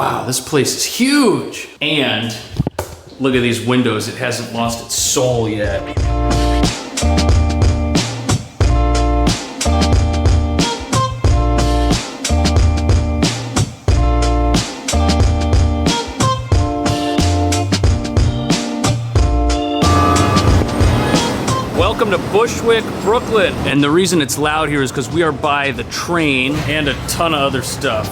Wow, this place is huge. And look at these windows. It hasn't lost its soul yet. Welcome to Bushwick, Brooklyn. And the reason it's loud here is because we are by the train and a ton of other stuff.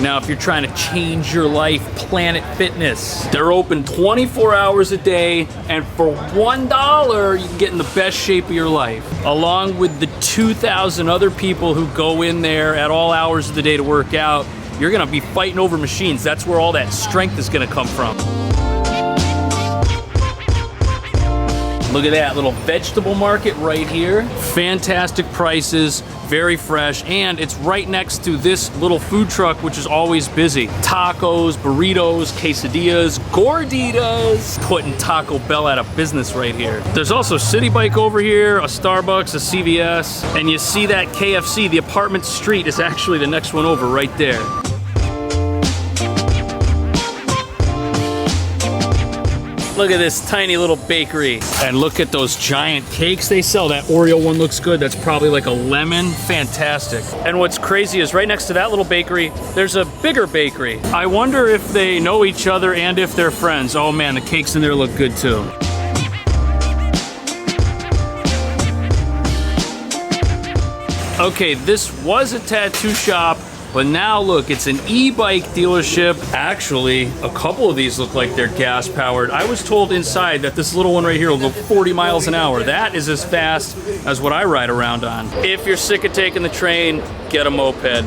Now, if you're trying to change your life, Planet Fitness. They're open 24 hours a day, and for $1, you can get in the best shape of your life. Along with the 2,000 other people who go in there at all hours of the day to work out, you're gonna be fighting over machines. That's where all that strength is gonna come from. Look at that little vegetable market right here. Fantastic prices, very fresh, and it's right next to this little food truck, which is always busy. Tacos, burritos, quesadillas, gorditas. Putting Taco Bell out of business right here. There's also City Bike over here, a Starbucks, a CVS, and you see that KFC, the apartment street is actually the next one over right there. Look at this tiny little bakery. And look at those giant cakes they sell. That Oreo one looks good. That's probably like a lemon. Fantastic. And what's crazy is right next to that little bakery, there's a bigger bakery. I wonder if they know each other and if they're friends. Oh man, the cakes in there look good too. Okay, this was a tattoo shop, but now look, it's an e-bike dealership. Actually, a couple of these look like they're gas powered. I was told inside that this little one right here will go 40 miles an hour. That is as fast as what I ride around on. If you're sick of taking the train, get a moped.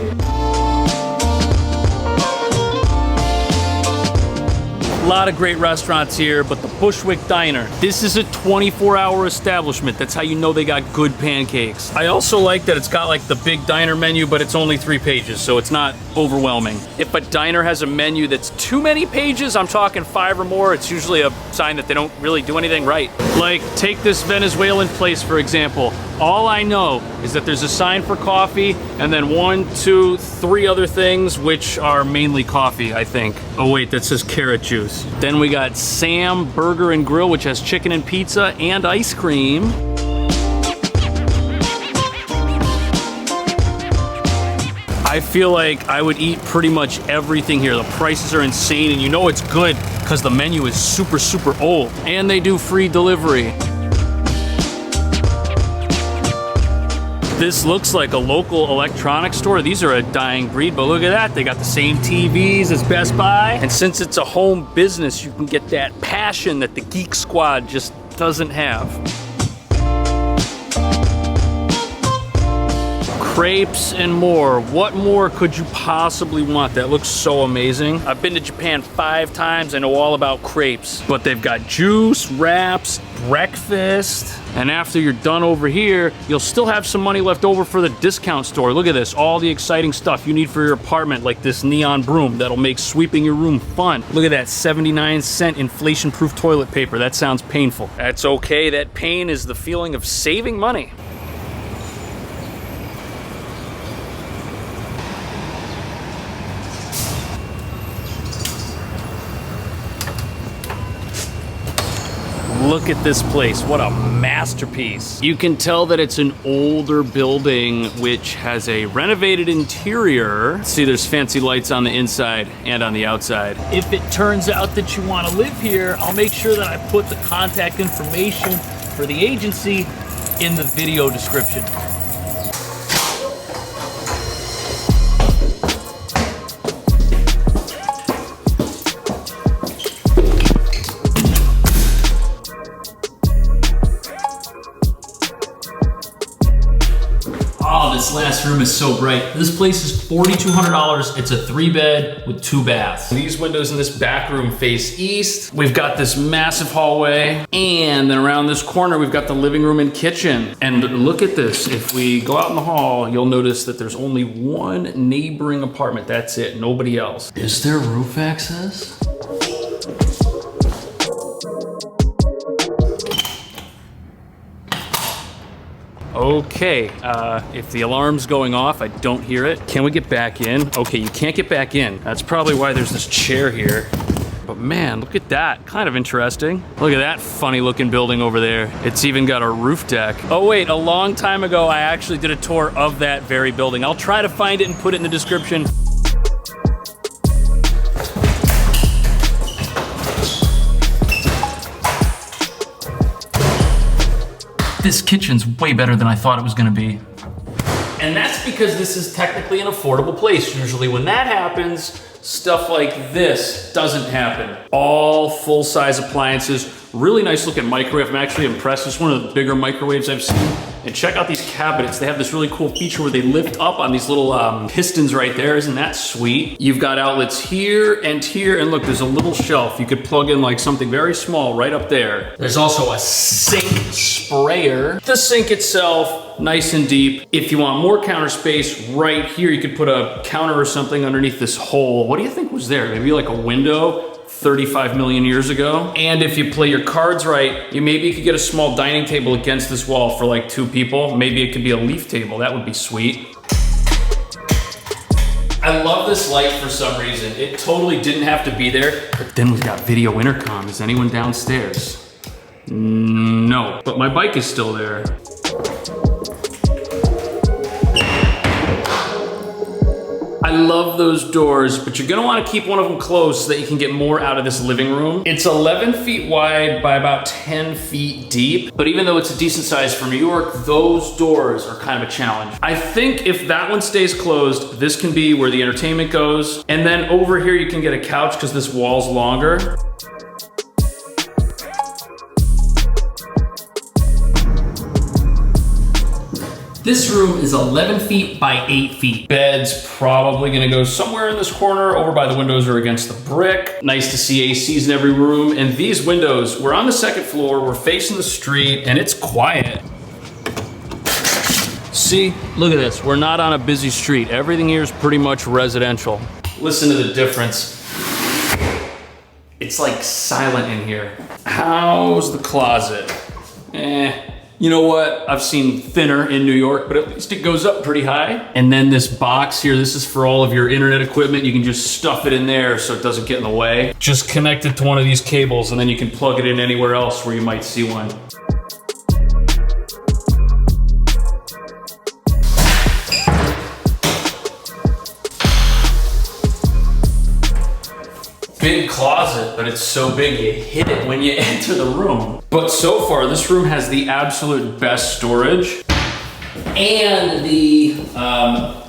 A lot of great restaurants here, but the Bushwick Diner, this is a 24-hour establishment. That's how you know they got good pancakes. I also like that it's got like the big diner menu, but it's only 3 pages, so it's not overwhelming. If a diner has a menu that's too many pages, I'm talking 5 or more, it's usually a sign that they don't really do anything right. Like, take this Venezuelan place, for example. All I know is that there's a sign for coffee, and then 1, 2, 3 other things, which are mainly coffee, I think. Oh wait, that says carrot juice. Then we got Sam Burger and Grill, which has chicken and pizza and ice cream. I feel like I would eat pretty much everything here. The prices are insane, and you know it's good because the menu is super, super old. And they do free delivery. This looks like a local electronics store. These are a dying breed, but look at that. They got the same TVs as Best Buy. And since it's a home business, you can get that passion that the Geek Squad just doesn't have. Crepes and more. What more could you possibly want? That looks so amazing. I've been to Japan 5 times. I know all about crepes, but they've got juice, wraps, breakfast. And after you're done over here, you'll still have some money left over for the discount store. Look at this, all the exciting stuff you need for your apartment, like this neon broom that'll make sweeping your room fun. Look at that 79-cent inflation-proof toilet paper. That sounds painful. That's okay, that pain is the feeling of saving money. Look at this place, what a masterpiece. You can tell that it's an older building which has a renovated interior. See, there's fancy lights on the inside and on the outside. If it turns out that you want to live here, I'll make sure that I put the contact information for the agency in the video description. Oh, this last room is so bright. This place is $4,200. It's a 3-bed with 2 baths. These windows in this back room face east. We've got this massive hallway. And then around this corner, we've got the living room and kitchen. And look at this. If we go out in the hall, you'll notice that there's only 1 neighboring apartment. That's it, nobody else. Is there roof access? Okay, if the alarm's going off, I don't hear it. Can we get back in? Okay, you can't get back in. That's probably why there's this chair here. But man, look at that, kind of interesting. Look at that funny looking building over there. It's even got a roof deck. Oh wait, a long time ago, I actually did a tour of that very building. I'll try to find it and put it in the description. This kitchen's way better than I thought it was gonna be. And that's because this is technically an affordable place. Usually when that happens, stuff like this doesn't happen. All full-size appliances, really nice looking microwave. I'm actually impressed. It's one of the bigger microwaves I've seen. And check out these cabinets. They have this really cool feature where they lift up on these little pistons right there. Isn't that sweet? You've got outlets here, and look, there's a little shelf. You could plug in like something very small right up there. There's also a sink sprayer. The sink itself, nice and deep. If you want more counter space, right here, you could put a counter or something underneath this hole. What do you think was there? Maybe like a window? 35 million years ago. And if you play your cards right, maybe you could get a small dining table against this wall for like 2 people. Maybe it could be a leaf table. That would be sweet. I love this light for some reason. It totally didn't have to be there. But then we've got video intercom. Is anyone downstairs? No, but my bike is still there. I love those doors, but you're gonna wanna keep one of them closed so that you can get more out of this living room. It's 11 feet wide by about 10 feet deep, but even though it's a decent size for New York, those doors are kind of a challenge. I think if that one stays closed, this can be where the entertainment goes. And then over here, you can get a couch because this wall's longer. This room is 11 feet by 8 feet. Bed's probably gonna go somewhere in this corner, over by the windows or against the brick. Nice to see ACs in every room. And these windows, we're on the 2nd floor, we're facing the street, and it's quiet. See, look at this. We're not on a busy street. Everything here is pretty much residential. Listen to the difference. It's like silent in here. How's the closet? You know what? I've seen thinner in New York, but at least it goes up pretty high. And then this box here, this is for all of your internet equipment. You can just stuff it in there so it doesn't get in the way. Just connect it to one of these cables and then you can plug it in anywhere else where you might see one. Big closet, but it's so big you hit it when you enter the room. But so far, this room has the absolute best storage and the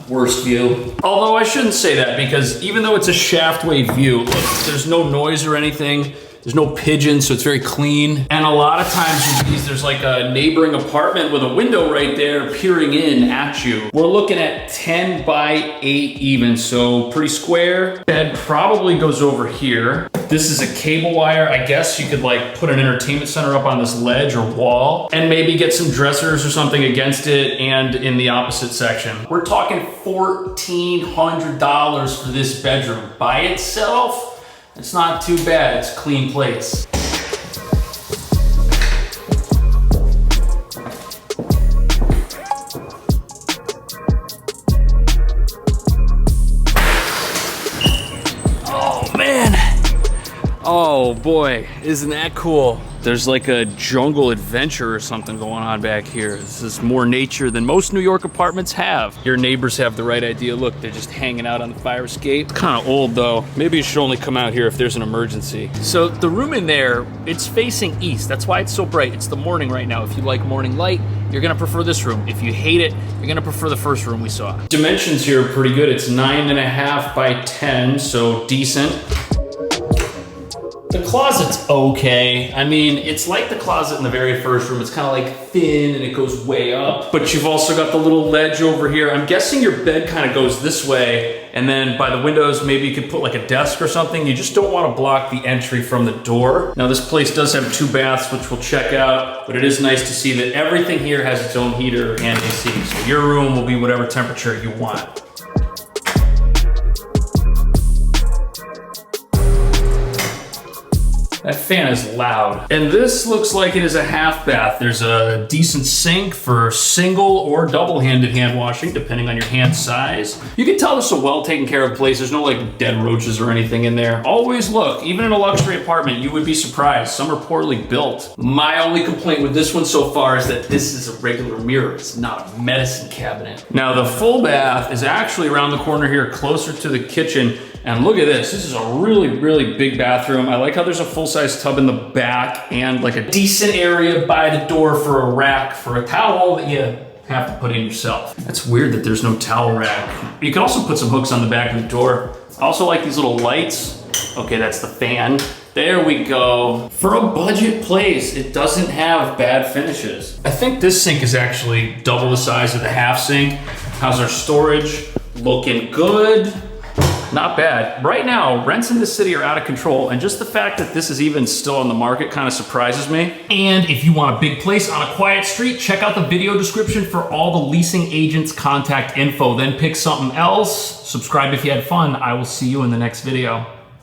worst view. Although I shouldn't say that because even though it's a shaftway view, look, there's no noise or anything. There's no pigeons, so it's very clean. And a lot of times with these, there's like a neighboring apartment with a window right there peering in at you. We're looking at 10 by 8 even, so pretty square. Bed probably goes over here. This is a cable wire. I guess you could like put an entertainment center up on this ledge or wall and maybe get some dressers or something against it and in the opposite section. We're talking $1,400 for this bedroom. By itself, it's not too bad, it's a clean place. Oh man. Oh boy, isn't that cool? There's like a jungle adventure or something going on back here. This is more nature than most New York apartments have. Your neighbors have the right idea. Look, they're just hanging out on the fire escape. It's kind of old though. Maybe you should only come out here if there's an emergency. So the room in there, it's facing east. That's why it's so bright. It's the morning right now. If you like morning light, you're gonna prefer this room. If you hate it, you're gonna prefer the first room we saw. Dimensions here are pretty good. It's 9.5 by 10, so decent. The closet's okay. I mean, it's like the closet in the very first room. It's kind of like thin and it goes way up. But you've also got the little ledge over here. I'm guessing your bed kind of goes this way. And then by the windows, maybe you could put like a desk or something. You just don't want to block the entry from the door. Now this place does have 2 baths, which we'll check out. But it is nice to see that everything here has its own heater and AC. So your room will be whatever temperature you want. That fan is loud. And this looks like it is a half bath. There's a decent sink for single or double-handed hand washing, depending on your hand size. You can tell this is a well taken care of place. There's no like dead roaches or anything in there. Always look, even in a luxury apartment, you would be surprised. Some are poorly built. My only complaint with this one so far is that this is a regular mirror. It's not a medicine cabinet. Now the full bath is actually around the corner here, closer to the kitchen. And look at this. This is a really, really big bathroom. I like how there's a full-size tub in the back and like a decent area by the door for a rack for a towel that you have to put in yourself. That's weird that there's no towel rack. You can also put some hooks on the back of the door. I also like these little lights. Okay, that's the fan. There we go. For a budget place, it doesn't have bad finishes. I think this sink is actually double the size of the half sink. How's our storage? Looking good. Not bad. Right now, rents in this city are out of control, and just the fact that this is even still on the market kind of surprises me. And if you want a big place on a quiet street, check out the video description for all the leasing agents' contact info. Then pick something else. Subscribe if you had fun. I will see you in the next video.